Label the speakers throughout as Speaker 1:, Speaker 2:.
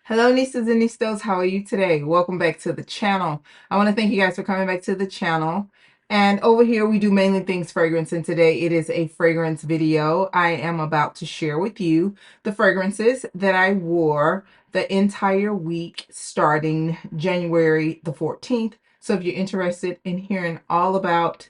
Speaker 1: Hello, nieces and niestos. How are you today? Welcome back to the channel. I want to thank you guys for coming back to the channel. And over here, we do mainly things fragrance. And today it is a fragrance video. I am about to share with you the fragrances that I wore the entire week starting January the 14th. So if you're interested in hearing all about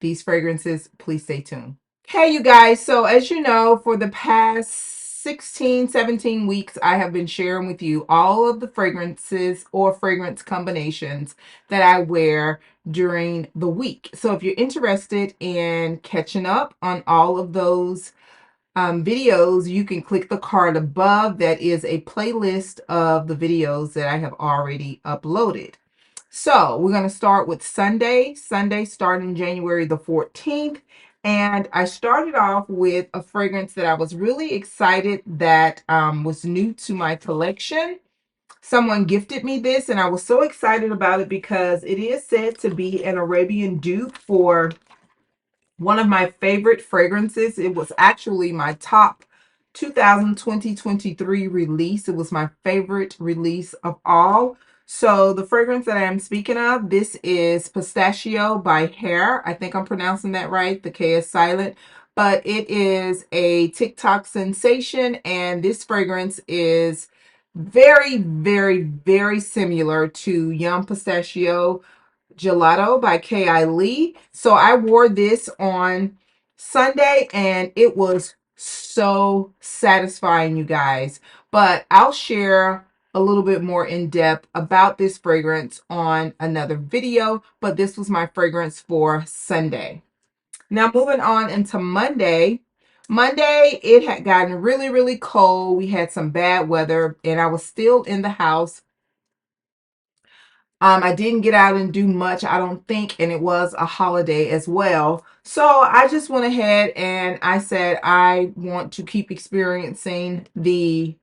Speaker 1: these fragrances, please stay tuned. Hey, you guys. So as you know, for the past 16, 17 weeks, I have been sharing with you all of the fragrances or fragrance combinations that I wear during the week. So if you're interested in catching up on all of those videos, you can click the card above. That is a playlist of the videos that I have already uploaded. So we're going to start with Sunday. Sunday starting January the 14th. And I started off with a fragrance that I was really excited that was new to my collection. Someone gifted me this, and I was so excited about it because it is said to be an Arabian dupe for one of my favorite fragrances. It was actually my top 2023 release. It was my favorite release of all. So the fragrance that I am speaking of, this is Pistachio by Hair. I think I'm pronouncing that right. The K is silent. But it is a TikTok sensation, and this fragrance is very, very, very similar to Yum Pistachio Gelato by K.I. Lee. So I wore this on Sunday and it was so satisfying, you guys. But I'll share a little bit more in depth about this fragrance on another video. But this was my fragrance for Sunday. Now moving on into Monday. Monday, it had gotten really, really cold. We had some bad weather and I was still in the house. I didn't get out and do much, I don't think, and it was a holiday as well. So I just went ahead and I said I want to keep experiencing the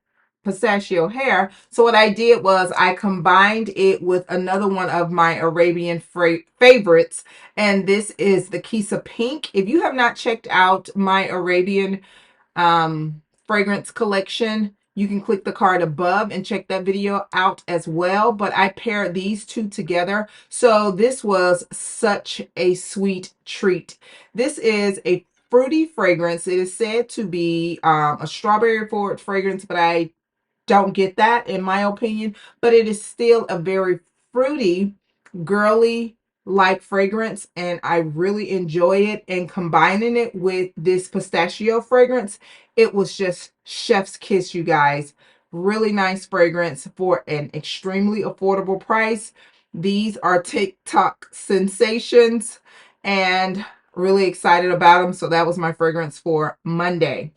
Speaker 1: pistachio hair. So what I did was I combined it with another one of my Arabian favorites, and this is the Kisa Pink. If you have not checked out my Arabian fragrance collection, you can click the card above and check that video out as well. But I paired these two together. So this was such a sweet treat. This is a fruity fragrance. It is said to be a strawberry forward fragrance, but I don't get that in my opinion. But it is still a very fruity, girly like fragrance, and I really enjoy it. And combining it with this pistachio fragrance, it was just chef's kiss, you guys. Really nice fragrance for an extremely affordable price. These are TikTok sensations and really excited about them. So that was my fragrance for Monday.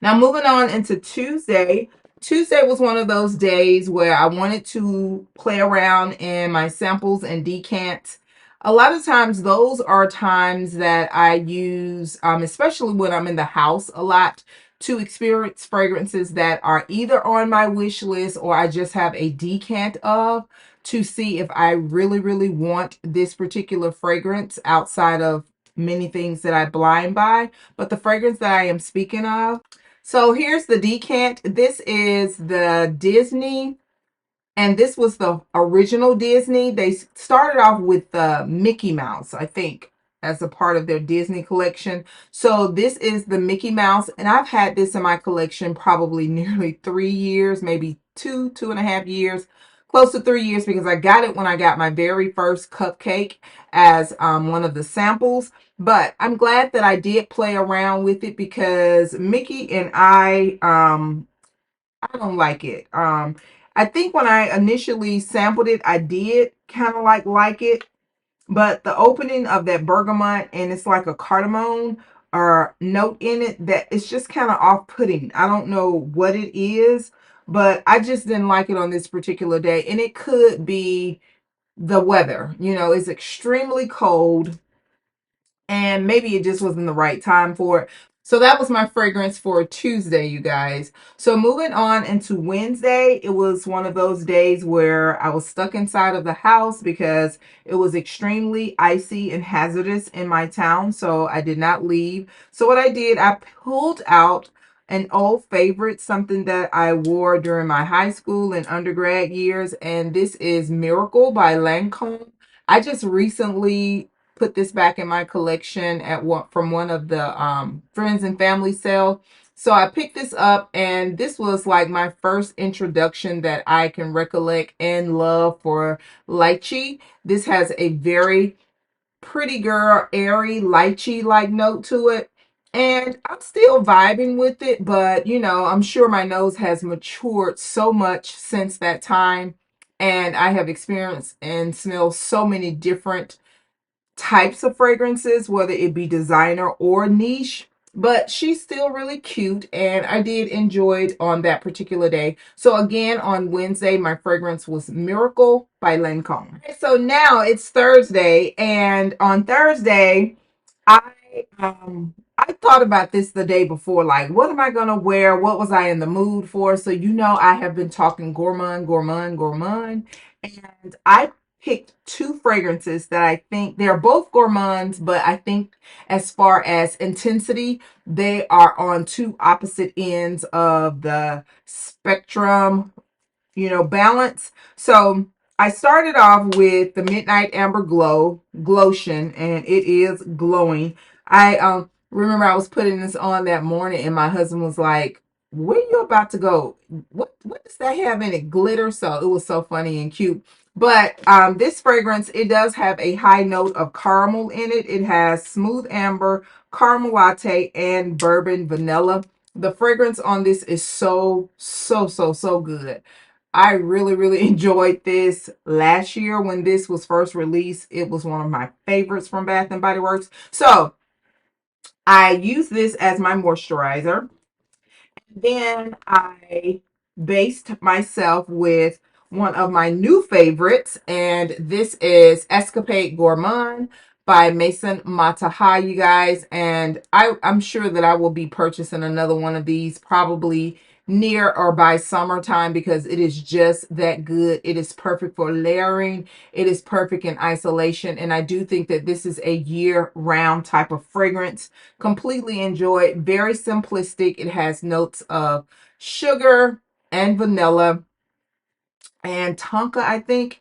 Speaker 1: Now moving on into Tuesday. Tuesday was one of those days where I wanted to play around in my samples and decants. A lot of times those are times that I use, especially when I'm in the house a lot, to experience fragrances that are either on my wish list or I just have a decant of, to see if I really, really want this particular fragrance outside of many things that I blind buy. But the fragrance that I am speaking of, so here's the decant. This is the Disney, and this was the original Disney. They started off with the Mickey Mouse, I think, as a part of their Disney collection. So this is the Mickey Mouse, and I've had this in my collection probably nearly 3 years, maybe 2.5 years, close to 3 years, because I got it when I got my very first cupcake as one of the samples. But I'm glad that I did play around with it because Mickey and I don't like it. I think when I initially sampled it, I did kind of like it, but the opening of that bergamot and it's like a cardamom or note in it, that it's just kind of off-putting. I don't know what it is, but I just didn't like it on this particular day. And it could be the weather. You know, it's extremely cold and maybe it just wasn't the right time for it. So that was my fragrance for Tuesday, you guys. So moving on into Wednesday, it was one of those days where I was stuck inside of the house because it was extremely icy and hazardous in my town. So I did not leave. So what I did, I pulled out an old favorite, something that I wore during my high school and undergrad years, and this is Miracle by Lancome. I just recently put this back in my collection from one of the friends and family sale. So I picked this up, and this was like my first introduction that I can recollect and love for lychee. This has a very pretty girl, airy, lychee like note to it. And I'm still vibing with it, but I'm sure my nose has matured so much since that time. And I have experienced and smelled so many different types of fragrances, whether it be designer or niche. But she's still really cute, and I did enjoy it on that particular day. So again, on Wednesday, my fragrance was Miracle by Lancome. So now it's Thursday, and on Thursday, I thought about this the day before, like what am I gonna wear? What was I in the mood for? So I have been talking gourmand, gourmand, gourmand, and I picked two fragrances that I think they're both gourmands, but I think as far as intensity, they are on two opposite ends of the spectrum, balance. So I started off with the Midnight Amber Glotion, and it is glowing. I remember I was putting this on that morning, and my husband was like, "Where you about to go? What does that have in it? Glitter?" So it was so funny and cute. But this fragrance, it does have a high note of caramel in it. It has smooth amber, caramel latte, and bourbon vanilla. The fragrance on this is so, so, so, so good. I really, really enjoyed this last year when this was first released. It was one of my favorites from Bath and Body Works. So I use this as my moisturizer. Then I based myself with one of my new favorites, and this is Escapade Gourmand by Mason Mataha, you guys. And I'm sure that I will be purchasing another one of these probably near or by summertime because it is just that good. It is perfect for layering. It is perfect in isolation. And I do think that this is a year-round type of fragrance. Completely enjoy it. Very simplistic. It has notes of sugar and vanilla and tonka, I think,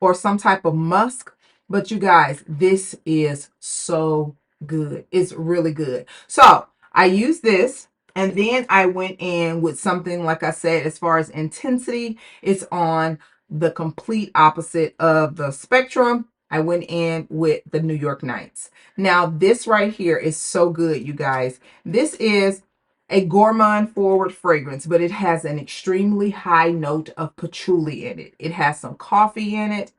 Speaker 1: or some type of musk. But you guys, this is so good. It's really good. So I used this, and then I went in with something, like I said, as far as intensity, it's on the complete opposite of the spectrum. I went in with the New York Nights. Now, this right here is so good, you guys. This is a gourmand forward fragrance, but it has an extremely high note of patchouli in it. It has some coffee in it.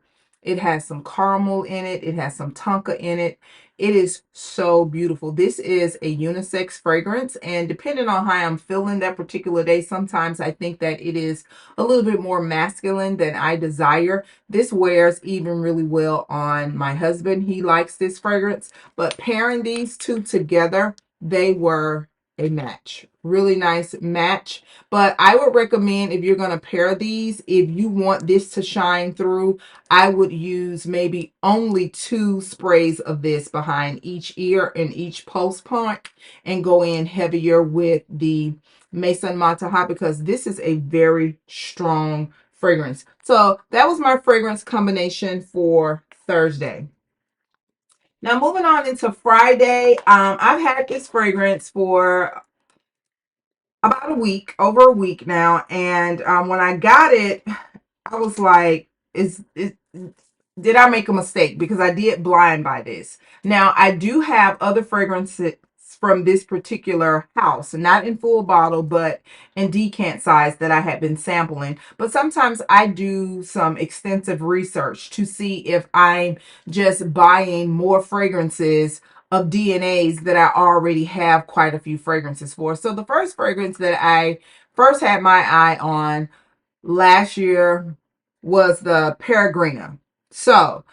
Speaker 1: It has some caramel in it. It has some tonka in it. It is so beautiful. This is a unisex fragrance, and depending on how I'm feeling that particular day, sometimes I think that it is a little bit more masculine than I desire. This wears even really well on my husband. He likes this fragrance, but pairing these two together, they were a match. Really nice match. But I would recommend, if you're going to pair these, if you want this to shine through, I would use maybe only 2 sprays of this behind each ear and each pulse point, and go in heavier with the Mason Mataha because this is a very strong fragrance. So that was my fragrance combination for Thursday. Now moving on into Friday, I've had this fragrance for about a week, over a week now, and when I got it, I was like, did I make a mistake? Because I did blind buy this. Now, I do have other fragrances from this particular house, not in full bottle, but in decant size that I had been sampling. But sometimes I do some extensive research to see if I'm just buying more fragrances of DNAs that I already have quite a few fragrances for. So the first fragrance that I first had my eye on last year was the Peregrina. So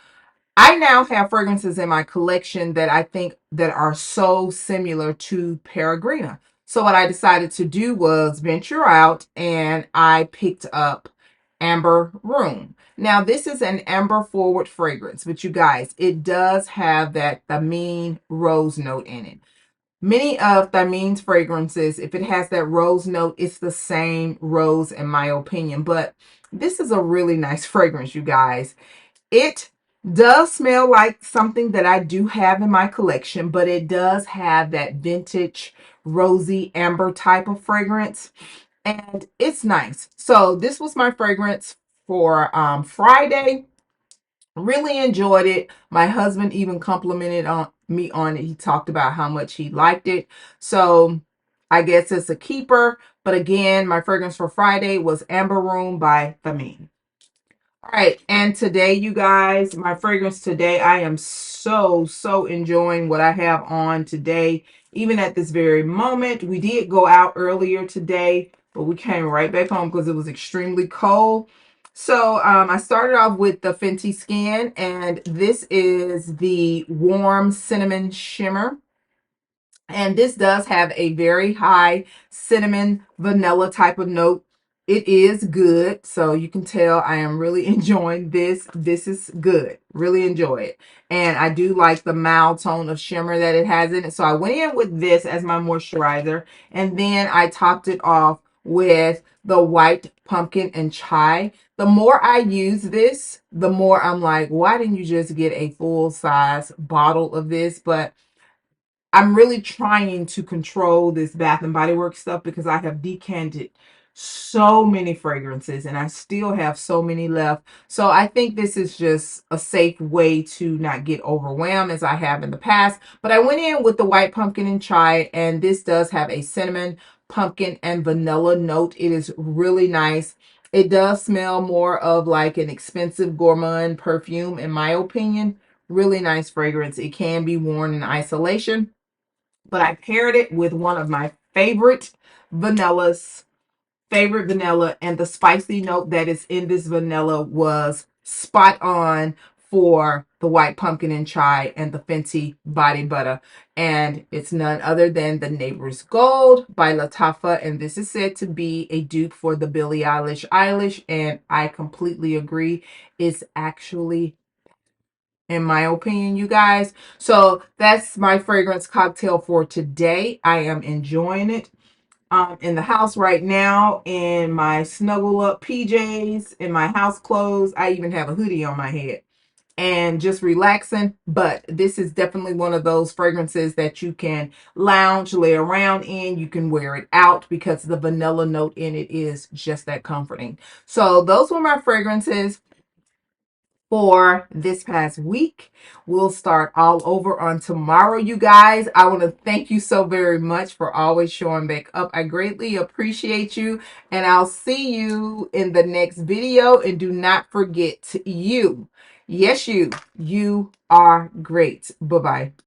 Speaker 1: I now have fragrances in my collection that I think that are so similar to Peregrina. So what I decided to do was venture out, and I picked up Amber Room. Now this is an amber forward fragrance, but you guys, it does have that the mean rose note in it. Many of Thymene's fragrances, if it has that rose note, it's the same rose in my opinion. But this is a really nice fragrance, you guys. It does smell like something that I do have in my collection, but it does have that vintage rosy amber type of fragrance, and it's nice. So this was my fragrance for Friday. Really enjoyed it. My husband even complimented on me on it. He talked about how much he liked it. So I guess it's a keeper. But again, my fragrance for Friday was Amber Room by Thameen. All right, and today, you guys, my fragrance today, I am so enjoying what I have on today. Even at this very moment, we did go out earlier today, but we came right back home because it was extremely cold. So I started off with the Fenty Skin, and this is the Warm Cinnamon Shimmer. And this does have a very high cinnamon vanilla type of note. It is good. So you can tell I am really enjoying this. This is good. Really enjoy it. And I do like the mild tone of shimmer that it has in it. So I went in with this as my moisturizer. And then I topped it off with the white pumpkin and chai. The more I use this, the more I'm like, why didn't you just get a full size bottle of this? But I'm really trying to control this Bath and Body Works stuff because I have decanted so many fragrances and I still have so many left. So I think this is just a safe way to not get overwhelmed as I have in the past. But I went in with the white pumpkin and chai, and this does have a cinnamon, pumpkin, and vanilla note. It is really nice. It does smell more of like an expensive gourmand perfume, in my opinion. Really nice fragrance. It can be worn in isolation, but I paired it with one of my favorite vanilla, and the spicy note that is in this vanilla was spot on for the white pumpkin and chai and the Fenty body butter. And it's none other than the Neighbor's Gold by Lattafa, and this is said to be a dupe for the Billie Eilish, and I completely agree. It's actually, in my opinion, you guys. So that's my fragrance cocktail for today. I am enjoying it. In the house right now in my snuggle up PJs, in my house clothes. I even have a hoodie on my head and just relaxing. But this is definitely one of those fragrances that you can lounge, lay around in. You can wear it out because the vanilla note in it is just that comforting. So those were my fragrances for this past week. We'll start all over on tomorrow, you guys. I want to thank you so very much for always showing back up. I greatly appreciate you, and I'll see you in the next video. And do not forget, you, yes, you are great. Bye-bye.